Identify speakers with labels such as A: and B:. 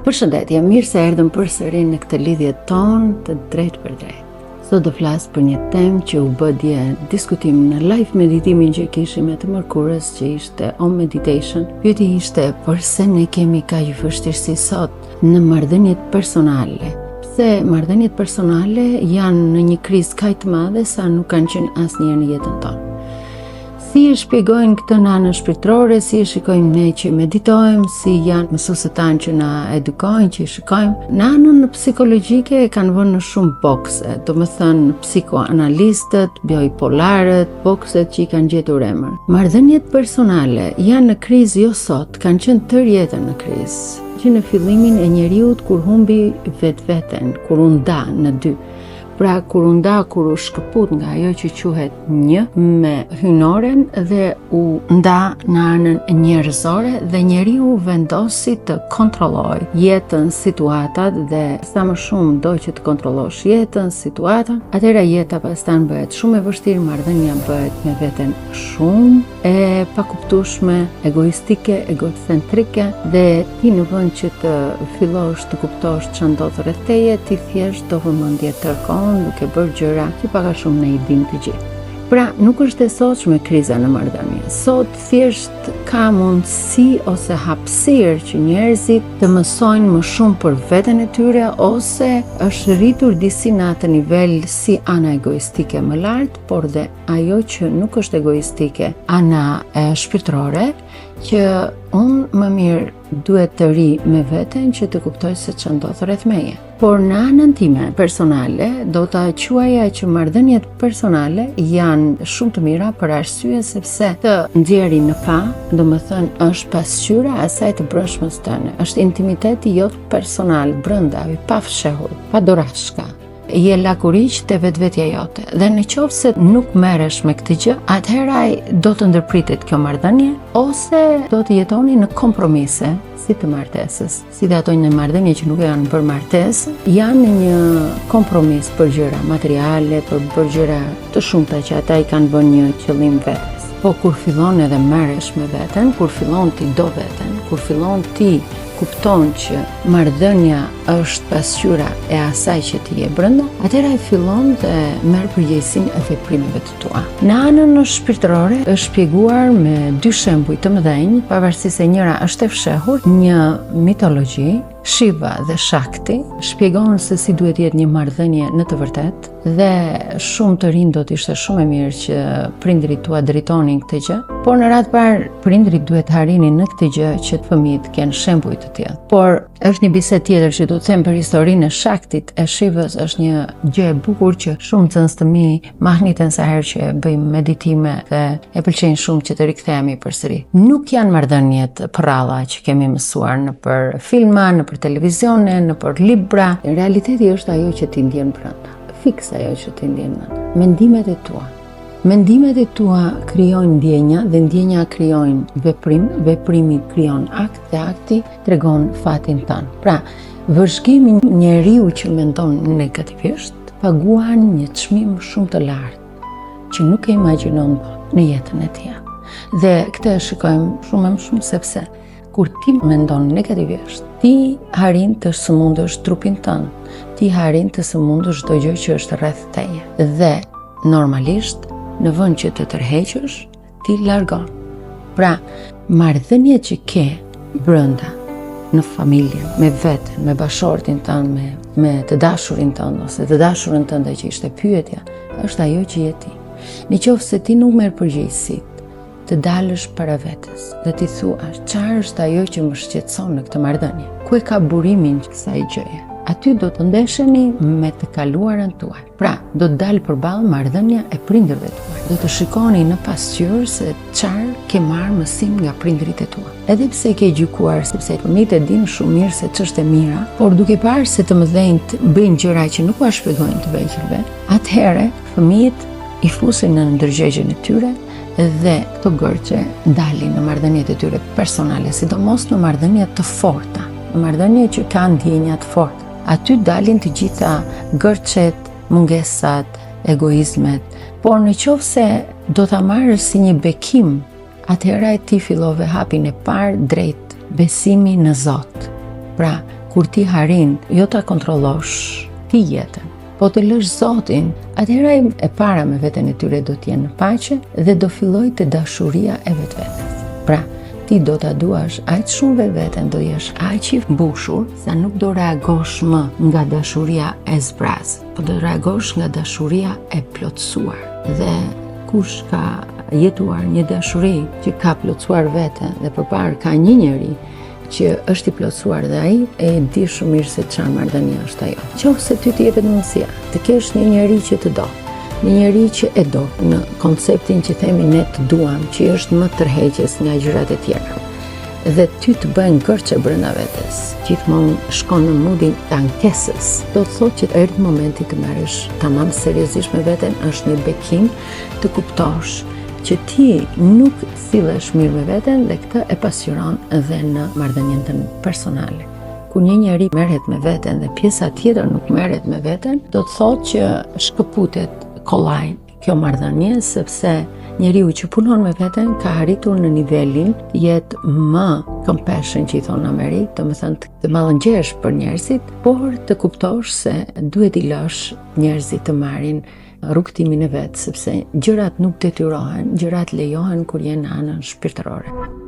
A: Përshëndetje, mirë se erdhëm përsëri në këtë lidhje tonë të drejtë për drejtë. Sot do flas për një temë që u bë dje diskutim në live meditimin që kishim me të mërkurës, që ishte on meditation. Pyetja ishte përse ne kemi kaq vështirësi sot në marrëdhëniet personale. Pse marrëdhëniet personale janë në një krizë kaq të madhe sa nuk kanë qenë asnjëherë në jetën tonë. Si e shpjegojnë këtë në anën shpirtërore, si e shikojmë ne që meditojmë, si janë mësuesit tanë që na edukojnë, që i shikojmë. Në anën psikologjike kanë vënë në shumë bokse, do të thënë psikoanalistët, biopolarët, bokset që i kanë gjetur emër. Marrëdhëniet personale janë në krizë jo sot, kanë qenë tërë jetën në krizë. Që në fillimin e njeriut kur humbi vetveten, kur u nda në dy. Pra kur u nda, kur u shkëput nga ajo që quhet një me hynoren dhe u nda në anën njerëzore dhe njeriu vendosi të kontrolloj jetën, situatat dhe sa më shumë do që të kontrollosh jetën, situatën, atëra jeta pastaj bëhet shumë e vështirë, marrëdhënia bëhet me veten shumë e pakuptueshme, egoistike, egocentrike dhe ti në vend që të fillosh të kuptosh ç'do ndodh rreth teje, ti thjesht do vëmendje tërkon duke bërë gjëra që pak a shumë ne i dim të gjithë. Pra, nuk është e sotshme kriza në marrëdhënie. Sot thjesht ka mundësi ose hapësirë që njerëzit të mësojnë më shumë për veten e tyre ose është rritur disi në atë nivel si ana egoistike më lart, por dhe ajo që nuk është egoistike, ana shpirtërore, që unë më mirë duhet të ri me veten që të kuptoj se që ndodh rreth meje. Por në anën time personale, do ta quaja që marrëdhëniet personale janë shumë të mira për arsye sepse të nxjerrin në pa, domethënë është pasqyra asaj të brëshmës tënde. Është intimiteti jot personal brenda, i pafshehur, pa dorashka. Je lakuriq te vetvetja jote. Dhe në qoftë se nuk merresh me këtë gjë, atëherë do të ndërpritet kjo marrëdhënie ose do të jetoni në kompromise si të martesës. Si dhe ato në marrëdhënie që nuk janë për martesë, janë një kompromis për gjëra materiale, për gjëra të shumta që ata i kanë vënë një qëllim vetes. Po kur fillon edhe merresh me veten, kur fillon ti do veten, kur fillon ti kupton që marrëdhënia është pasqyra e asaj që ti je brenda, atëherë ai fillon të merr përgjegjësinë e veprimeve të tua. Në anën shpirtërore është shpjeguar me dy shembuj të mëdhenj, pavarësisht se njëra është e fshehur, një mitologji, Shiva dhe Shakti, shpjegon se si duhet jetë një marrëdhënie në të vërtetë dhe shumë të rinj do të ishte shumë e mirë që prindrit tua drejtonin këtë gjë, por në radhë parë prindrit duhet harinin në këtë gjë që fëmijët kenë shembuj të tillë. Por është një bisedë tjetër që do të them për historinë e Shaktit e Shivës, është një gjë e bukur që shumë nxënës të mi mahniten sa herë që bëjmë meditime dhe e pëlqejnë shumë që të rikthehemi përsëri. Nuk janë marrëdhëniet prralla që kemi mësuar në për filma, në për televizione, në për libra. Në realiteti është ajo që ti ndjen brenda. Fiks ajo që ti ndjen brenda. Mendimet e tua. Mendimet e tua krijojnë ndjenja dhe ndjenja krijojnë veprim, veprimi krijon akt dhe akti tregon fatin tënd. Pra, vëzhgimi njeriu që mendon negativisht paguan një çmim shumë të lartë që nuk e imagjinon në jetën e tij. Dhe këtë e shikojmë shumë më shumë sepse kur ti mendon negativisht, ti harin të sëmundësh trupin tënd, ti harin të sëmundësh çdo gjë që është rreth teje. Dhe normalisht në vend që të tërheqësh, ti largon. Pra, marrëdhëniet që ke brenda në familje, me veten, me bashortin tënd, me të dashurin tënd ose të dashurën tënde që ishte pyetja, është ajo që je ti. Në qoftë se ti nuk merr përgjegjësi, të dalësh para vetes dhe ti thua, çfarë është ajo që më shqetëson në këtë marrëdhënie? Ku e ka burimin kësaj gjëje? Aty do të ndesheni me të kaluarën tuaj. Pra, do të dalë përballë marrëdhënia e prindërve tuaj. Do të shikoni në pasqyrë se çfarë ke marrë mësim nga prindërit e tua. Edhe pse ke gjykuar, sepse fëmijët e dinë shumë mirë se ç'është e mira, por duke parë se të mëdhenjt bëjnë gjëra që nuk ua shpjegojnë të vegjëlve, atëherë fëmijët i fusin në ndërgjegjen e tyre dhe këto gërçe dalin në marrëdhëniet e tyre personale, sidomos në marrëdhënie të forta, në marrëdhënie që kanë ndjenja të forta. Aty dalin të gjitha gërçet, mungesat, egoizmet, por në qoftë se do ta marrësh si një bekim, atëherë ti fillove hapin e parë drejt besimi në Zot. Pra, kur ti harin, jo ta kontrollosh ti jetën, po të lësh Zotin, atëherë ai e para me veten e tyre do t'jenë në paqe dhe do filloj të dashuria e vetvetes. Pra, ti do ta duash aq shumë vetveten, do jesh aq i mbushur sa nuk do reagosh më nga dashuria e zbraz, po do reagosh nga dashuria e plotësuar. Dhe kush ka jetuar një dashuri që ka plotësuar veten dhe përpara ka një njeri që është i plotësuar dhe ai e di shumë mirë se çfarë marrëdhënie është ajo. Qofse ty të jepet mundësia të kesh një njeri që të do, një njeri që e do në konceptin që themi ne të duam, që është më tërheqës nga gjërat e tjera, dhe ty të bëjnë gërçe brenda vetes, gjithmonë shkon në mundin të ankesës, do të thotë që erdhi momenti të merresh tamam seriozisht me veten, është një bekim të kuptosh që ti nuk sillesh mirë me veten dhe këtë e pasqyron edhe në marrëdhënien tënde personale. Kur një njeri merret me veten dhe pjesa tjetër nuk merret me veten, do të thotë që shkëputet kollaj kjo marrëdhënie, sepse njeriu që punon me veten ka arritur në nivelin jetë më compassion që i thonë në Amerikë, domethënë të mallëngjesh për njerëzit, por të kuptosh se duhet i lësh njerëzit të marrin rrugtimin e vet, sepse gjërat nuk detyrohen, gjërat lejohen kur jenë në anën shpirtërore.